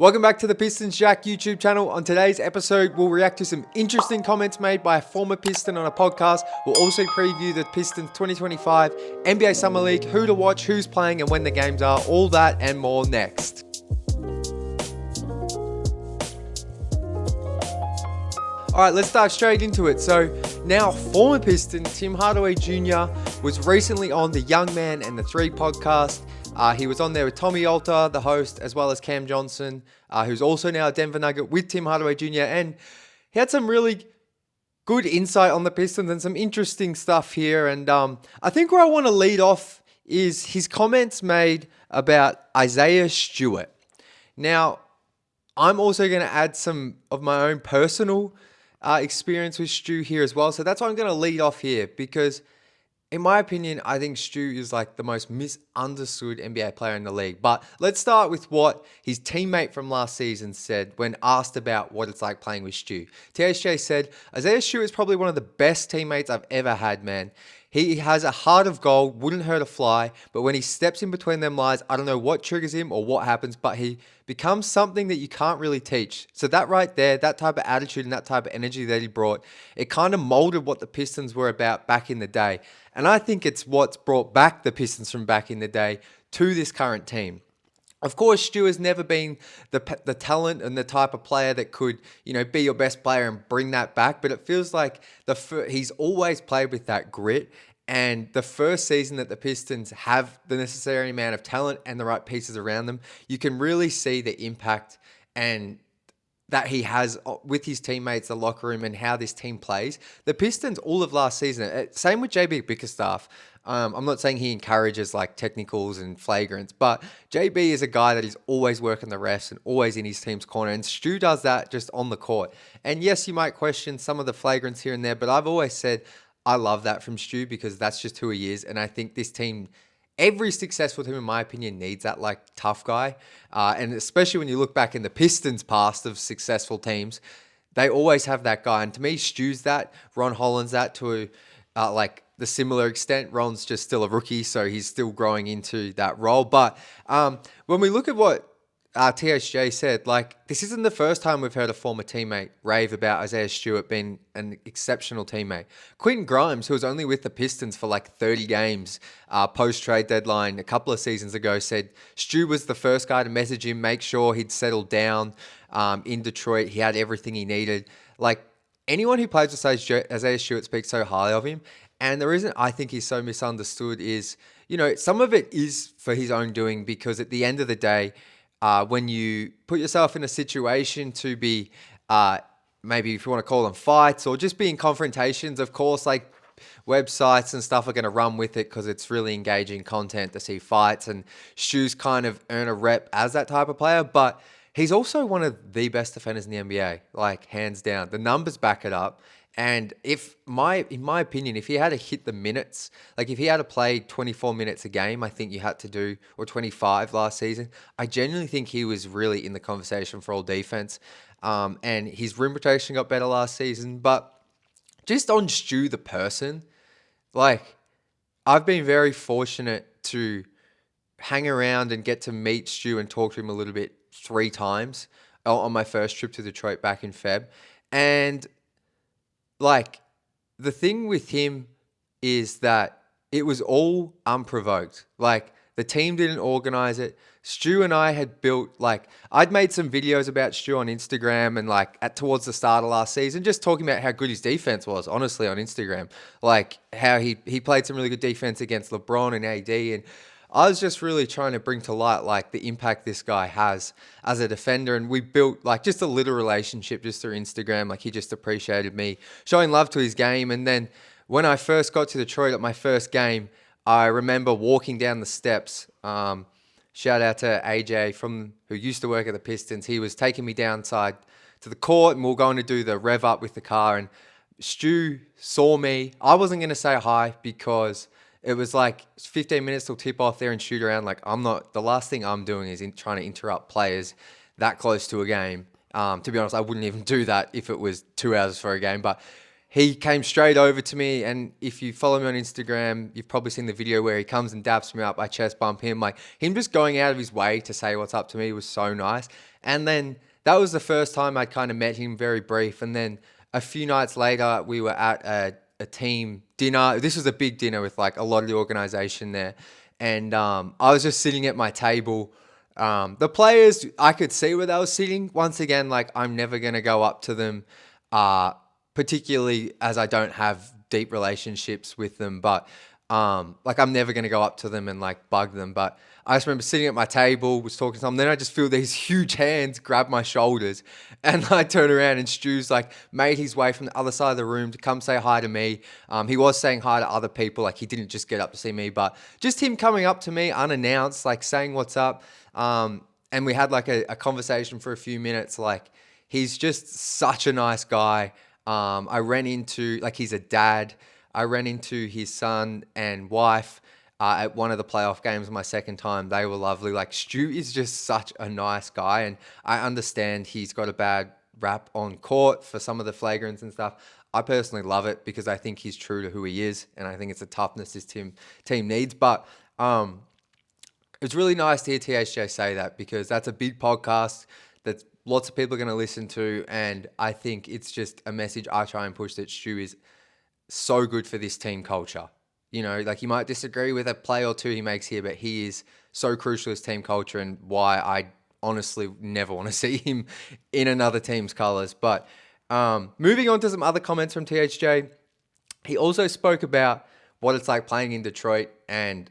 Welcome back to the Pistons Jack YouTube channel. On today's episode, we'll react to some interesting comments made by a former Piston on a podcast. We'll also preview the Pistons 2025 NBA Summer League, who to watch, who's playing, and when the games are. All that and more next. All right, let's dive straight into it. So now former Piston Tim Hardaway Jr. was recently on the Young Man and the Three podcast. He was on there with Tommy Alter, the host, as well as Cam Johnson, who's also now a Denver Nugget with Tim Hardaway Jr. And he had some really good insight on the Pistons and some interesting stuff here. And I think where I want to lead off is his comments made about Isaiah Stewart. Now, I'm also going to add some of my own personal experience with Stu here as well. So that's why I'm going to lead off here, because in my opinion, I think Stu is like the most misunderstood NBA player in the league. But let's start with what his teammate from last season said when asked about what it's like playing with Stu. THJ said, Isaiah Stewart is probably one of the best teammates I've ever had, man. He has a heart of gold, wouldn't hurt a fly, but when he steps in between them lines, I don't know what triggers him or what happens, but he becomes something that you can't really teach. So that right there, that type of attitude and that type of energy that he brought, it kind of molded what the Pistons were about back in the day. And I think it's what's brought back the Pistons from back in the day to this current team. Of course, Stu has never been the talent and the type of player that could, be your best player and bring that back. But it feels like he's always played with that grit. And the first season that the Pistons have the necessary amount of talent and the right pieces around them, you can really see the impact and that he has with his teammates, the locker room, and how this team plays. The Pistons, all of last season, same with JB Bickerstaff. I'm not saying he encourages like technicals and flagrants, but JB is a guy that is always working the refs and always in his team's corner. And Stu does that just on the court. And yes, you might question some of the flagrants here and there, but I've always said I love that from Stu because that's just who he is. And I think this team, every successful team, in my opinion, needs that like tough guy. And especially when you look back in the Pistons' past of successful teams, they always have that guy. And to me, Stu's that. Ron Holland's that to like the similar extent. Ron's just still a rookie, so he's still growing into that role. But when we look at what THJ said, like, this isn't the first time we've heard a former teammate rave about Isaiah Stewart being an exceptional teammate. Quentin Grimes, who was only with the Pistons for like 30 games post-trade deadline a couple of seasons ago, said Stu was the first guy to message him, make sure he'd settled down in Detroit. He had everything he needed. Like, anyone who plays with Isaiah Stewart speaks so highly of him. And the reason I think he's so misunderstood is, some of it is for his own doing, because at the end of the day, when you put yourself in a situation to be, maybe if you want to call them fights or just be in confrontations, of course, like websites and stuff are going to run with it because it's really engaging content to see fights. And Stu's kind of earn a rep as that type of player, but he's also one of the best defenders in the NBA, like hands down. The numbers back it up. And in my opinion, if he had to hit the minutes, like if he had to play 24 minutes a game, I think you had to do, or 25 last season, I genuinely think he was really in the conversation for all defense. And his rim protection got better last season. But just on Stu, the person, like, I've been very fortunate to hang around and get to meet Stu and talk to him a little bit 3 times on my first trip to Detroit back in Feb. And like, the thing with him is that it was all unprovoked. Like, the team didn't organize it. Stu and I had built, like, I'd made some videos about Stu on Instagram and like towards the start of last season, just talking about how good his defense was, honestly, on Instagram. Like how he played some really good defense against LeBron and AD. And I was just really trying to bring to light like the impact this guy has as a defender. And we built like just a little relationship just through Instagram. Like, he just appreciated me showing love to his game. And then when I first got to Detroit at my first game, I remember walking down the steps. Shout out to AJ who used to work at the Pistons. He was taking me downside to the court and we were going to do the rev up with the car. And Stu saw me. I wasn't going to say hi because it was like 15 minutes till tip off there and shoot around. Like, the last thing I'm doing is trying to interrupt players that close to a game. To be honest, I wouldn't even do that if it was 2 hours for a game. But he came straight over to me, and if you follow me on Instagram, you've probably seen the video where he comes and daps me up. I chest bump him. Like, him just going out of his way to say what's up to me was so nice. And then that was the first time I kind of met him, very brief. And then a few nights later, we were at a team dinner. This was a big dinner with like a lot of the organization there. And I was just sitting at my table. The players, I could see where they were sitting. Once again, like, I'm never going to go up to them, particularly as I don't have deep relationships with them. But like, I'm never going to go up to them and like bug them. But I just remember sitting at my table, was talking to them. Then I just feel these huge hands grab my shoulders, and I turn around and Stu's like made his way from the other side of the room to come say hi to me. He was saying hi to other people, like he didn't just get up to see me, but just him coming up to me unannounced, like saying what's up. And we had like a conversation for a few minutes. Like, he's just such a nice guy. I ran into, like, he's a dad. I ran into his son and wife at one of the playoff games my second time. They were lovely. Like, Stu is just such a nice guy, and I understand he's got a bad rap on court for some of the flagrants and stuff. I personally love it because I think he's true to who he is, and I think it's a toughness this team needs. But it's really nice to hear THJ say that, because that's a big podcast that lots of people are going to listen to, and I think it's just a message I try and push, that Stu is so good for this team culture. You know, like, you might disagree with a play or two he makes here, but he is so crucial to this team culture, and why I honestly never want to see him in another team's colours. But moving on to some other comments from THJ, he also spoke about what it's like playing in Detroit, and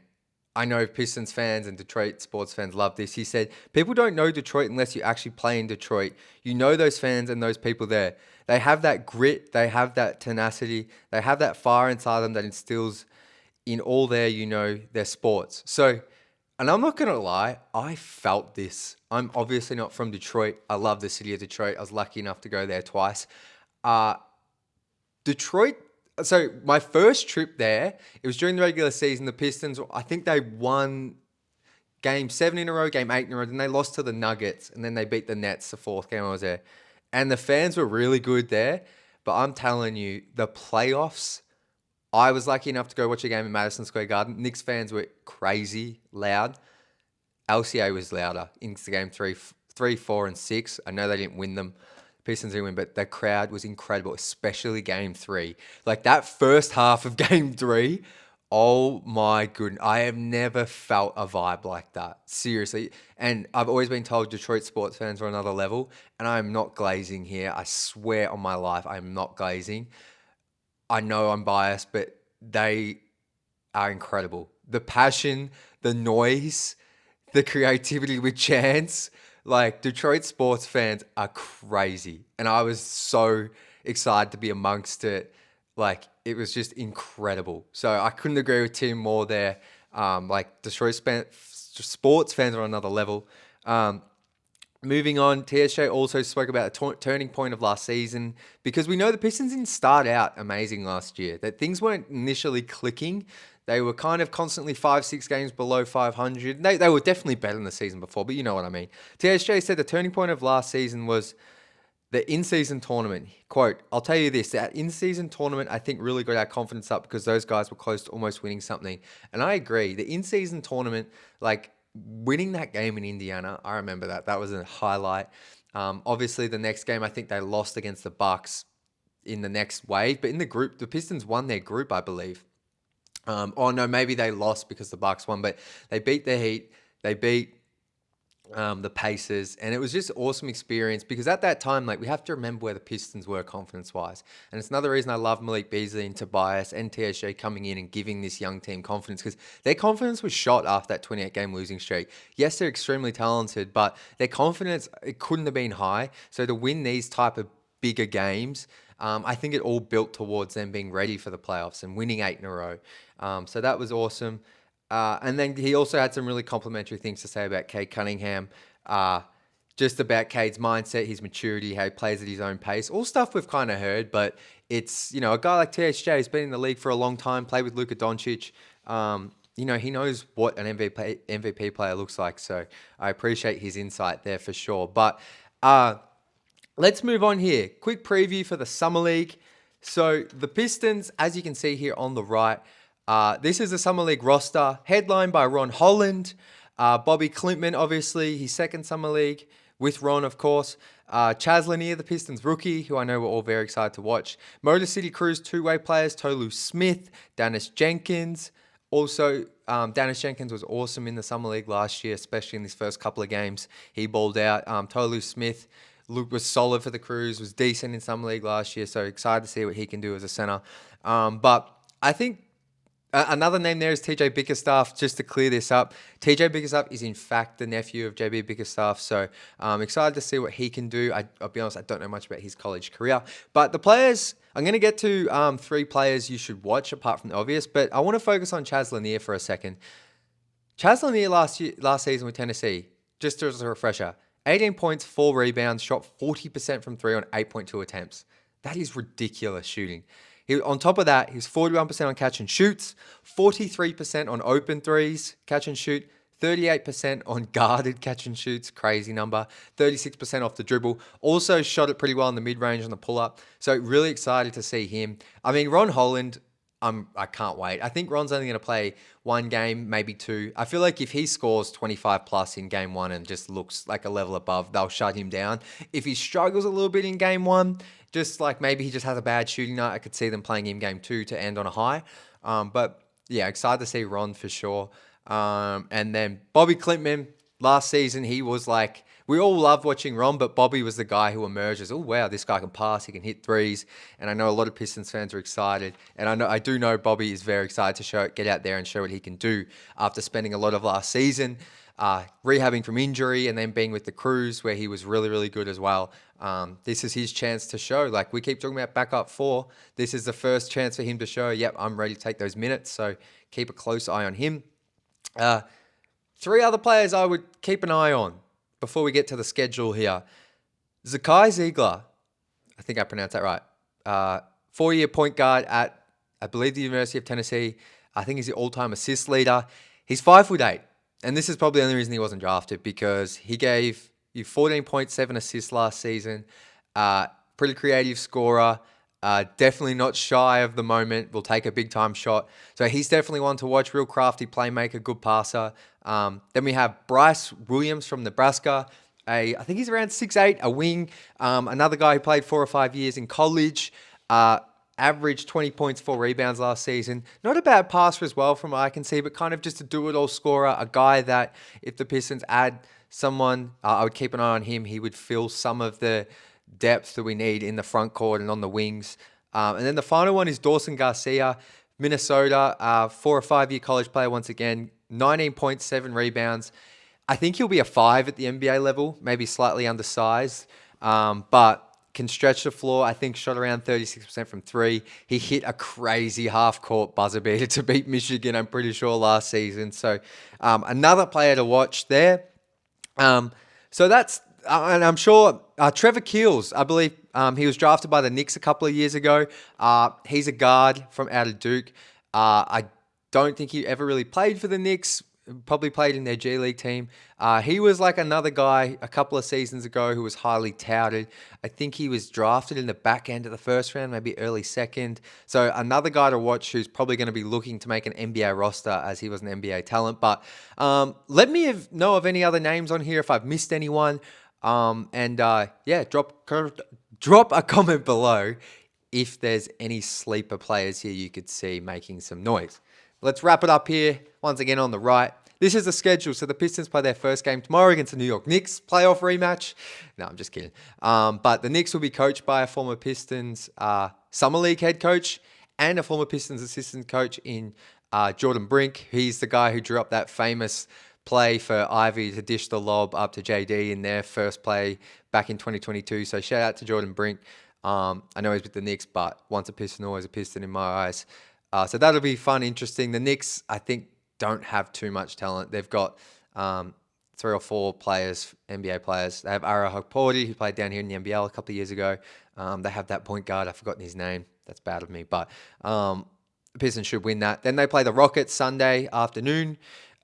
I know Pistons fans and Detroit sports fans love this. He said, people don't know Detroit unless you actually play in Detroit. You know those fans and those people there. They have that grit. They have that tenacity. They have that fire inside them that instills in all their sports. So, and I'm not going to lie, I felt this. I'm obviously not from Detroit. I love the city of Detroit. I was lucky enough to go there twice. Detroit, so my first trip there, it was during the regular season. The Pistons, I think they won game 7 in a row, game 8 in a row. Then they lost to the Nuggets, and then they beat the Nets the fourth game I was there. And the fans were really good there. But I'm telling you, the playoffs, I was lucky enough to go watch a game in Madison Square Garden. Knicks fans were crazy loud. LCA was louder into game 3, 4, and 6. I know they didn't win them. Pistons didn't win, but the crowd was incredible, especially game 3. Like, that first half of game 3, oh my goodness. I have never felt a vibe like that. Seriously. And I've always been told Detroit sports fans are another level, and I'm not glazing here. I swear on my life, I'm not glazing. I know I'm biased, but they are incredible. The passion, the noise, the creativity with chants. Like, Detroit sports fans are crazy. And I was so excited to be amongst it. Like, it was just incredible. So I couldn't agree with Tim more there. Like, Detroit sports fans are on another level. Moving on, TSJ also spoke about a turning point of last season, because we know the Pistons didn't start out amazing last year, that things weren't initially clicking. They were kind of constantly 5-6 games below 500. They were definitely better than the season before, but you know what I mean. TSJ said the turning point of last season was the in-season tournament. Quote, I'll tell you this, that in-season tournament, I think, really got our confidence up, because those guys were close to almost winning something. And I agree. The in-season tournament, like, winning that game in Indiana, I remember that. That was a highlight. Obviously, the next game, I think they lost against the Bucks in the next wave. But in the group, the Pistons won their group, I believe. Oh, no, maybe they lost because the Bucks won. But they beat the Heat. They beat the Pacers, and it was just awesome experience, because at that time, like, we have to remember where the Pistons were confidence-wise. And it's another reason I love Malik Beasley and Tobias and TSJ coming in and giving this young team confidence, because their confidence was shot after that 28-game losing streak. Yes, they're extremely talented, but their confidence, it couldn't have been high. So to win these type of bigger games, I think it all built towards them being ready for the playoffs and winning 8 in a row. So that was awesome. And then he also had some really complimentary things to say about Cade Cunningham, just about Cade's mindset, his maturity, how he plays at his own pace, all stuff we've kind of heard, but it's, a guy like THJ who's been in the league for a long time, played with Luka Doncic, he knows what an MVP player looks like, so I appreciate his insight there for sure. But let's move on here. Quick preview for the Summer League. So the Pistons, as you can see here on the right, this is the Summer League roster, headlined by Ron Holland, Bobby Clintman, obviously, his second Summer League, with Ron, of course. Chaz Lanier, the Pistons rookie, who I know we're all very excited to watch. Motor City Cruise two-way players, Tolu Smith, Dennis Jenkins. Also, Dennis Jenkins was awesome in the Summer League last year, especially in his first couple of games. He balled out. Tolu Smith was solid for the Cruise, was decent in Summer League last year, so excited to see what he can do as a center. But I think another name there is TJ Bickerstaff. Just to clear this up, TJ Bickerstaff is in fact the nephew of JB Bickerstaff, so I'm excited to see what he can do. I'll be honest, I don't know much about his college career, but the players, I'm going to get to 3 players you should watch apart from the obvious, but I want to focus on Chaz Lanier for a second. Chaz Lanier last season with Tennessee, just as a refresher, 18 points, 4 rebounds, shot 40% from 3 on 8.2 attempts. That is ridiculous shooting. On top of that, he's 41% on catch and shoots, 43% on open threes, catch and shoot, 38% on guarded catch and shoots, crazy number, 36% off the dribble. Also shot it pretty well in the mid-range on the pull-up. So really excited to see him. I mean, Ron Holland, I can't wait. I think Ron's only going to play 1 game, maybe 2. I feel like if he scores 25 plus in game 1 and just looks like a level above, they'll shut him down. If he struggles a little bit in game 1, just like maybe he just has a bad shooting night, I could see them playing him game 2 to end on a high. But yeah, excited to see Ron for sure. And then Bobby Clintman, last season, he was like, we all loved watching Ron, but Bobby was the guy who emerged as, oh, wow, this guy can pass, he can hit threes. And I know a lot of Pistons fans are excited. And I do know Bobby is very excited to get out there and show what he can do after spending a lot of last season rehabbing from injury and then being with the Cruise where he was really, really good as well. This is his chance to show. Like we keep talking about backup 4. This is the first chance for him to show, yep, I'm ready to take those minutes. So keep a close eye on him. 3 other players I would keep an eye on before we get to the schedule here. Zakai Ziegler, I think I pronounced that right. 4-year point guard at, I believe, the University of Tennessee. I think he's the all-time assist leader. He's 5'8", and this is probably the only reason he wasn't drafted because he gave you 14.7 assists last season. Pretty creative scorer. Definitely not shy of the moment. Will take a big time shot. So he's definitely one to watch. Real crafty playmaker, good passer. Then we have Bryce Williams from Nebraska. I think he's around 6'8", a wing. Another guy who played 4 or 5 years in college. Averaged 20 points, 4 rebounds last season. Not a bad passer as well from what I can see, but kind of just a do-it-all scorer. A guy that if the Pistons add someone, I would keep an eye on him. He would fill some of the depth that we need in the front court and on the wings. And then the final one is Dawson Garcia, Minnesota, 4 or 5 year college player once again, 19.7 rebounds. I think he'll be a 5 at the NBA level, maybe slightly undersized, but can stretch the floor. I think shot around 36% from 3. He hit a crazy half-court buzzer beater to beat Michigan, I'm pretty sure, last season. So another player to watch there. So that's, and I'm sure Trevor Keels, I believe he was drafted by the Knicks a couple of years ago. He's a guard from out of Duke. I don't think he ever really played for the Knicks. Probably played in their G League team. He was like another guy a couple of seasons ago who was highly touted. I think he was drafted in the back end of the first round, maybe early second. So another guy to watch who's probably going to be looking to make an NBA roster as he was an NBA talent. But let me know of any other names on here if I've missed anyone. Yeah, drop a comment below if there's any sleeper players here you could see making some noise. Let's wrap it up here. Once again on the right. This is the schedule. So the Pistons play their first game tomorrow against the New York Knicks. Playoff rematch. No, I'm just kidding. But the Knicks will be coached by a former Pistons Summer League head coach and a former Pistons assistant coach in Jordan Brink. He's the guy who drew up that famous play for Ivy to dish the lob up to JD in their first play back in 2022. So shout out to Jordan Brink. I know he's with the Knicks, but once a Piston, always a Piston in my eyes. So that'll be fun, interesting. The Knicks, I think, don't have too much talent. They've got 3 or 4 players, NBA players. They have Ara Hokporti, who played down here in the NBL a couple of years ago. They have that point guard. I've forgotten his name. That's bad of me. But the Pistons should win that. Then they play the Rockets Sunday afternoon.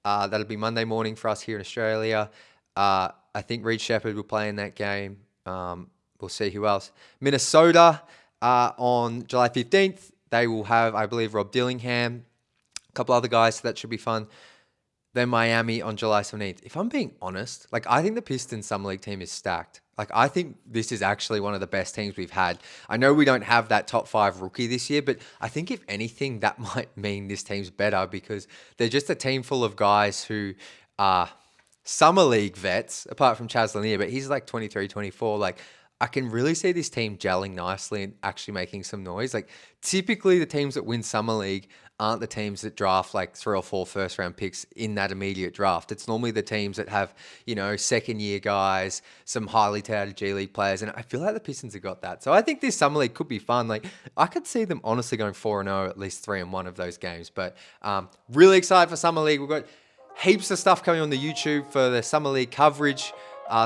That'll be Monday morning for us here in Australia. I think Reed Shepherd will play in that game. We'll see who else. Minnesota. on July 15th, they will have, I believe, Rob Dillingham, a couple other guys, so that should be fun. Then Miami on July 17th. If I'm being honest, like I think the Pistons Summer League team is stacked. Like I think this is actually one of the best teams we've had. I know we don't have that top 5 rookie this year, but I think if anything, that might mean this team's better because they're just a team full of guys who are Summer League vets, apart from Chaz Lanier, but he's like 23, 24. Like I can really see this team gelling nicely and actually making some noise. Like typically the teams that win Summer League aren't the teams that draft like 3 or 4 first round picks in that immediate draft. It's normally the teams that have, second year guys, some highly touted G League players. And I feel like the Pistons have got that. So I think this Summer League could be fun. Like I could see them honestly going 4-0, at least 3-1 of those games. But really excited for Summer League. We've got heaps of stuff coming on the YouTube for the Summer League coverage.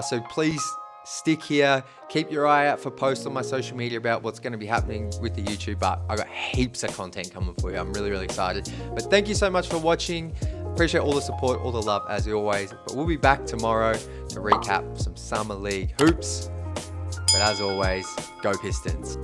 So please stick here. Keep your eye out for posts on my social media about what's going to be happening with the YouTube. But I got heaps of content coming for you. I'm really, really excited. But thank you so much for watching. Appreciate all the support, all the love as always. But we'll be back tomorrow to recap some Summer League hoops. But as always, go Pistons.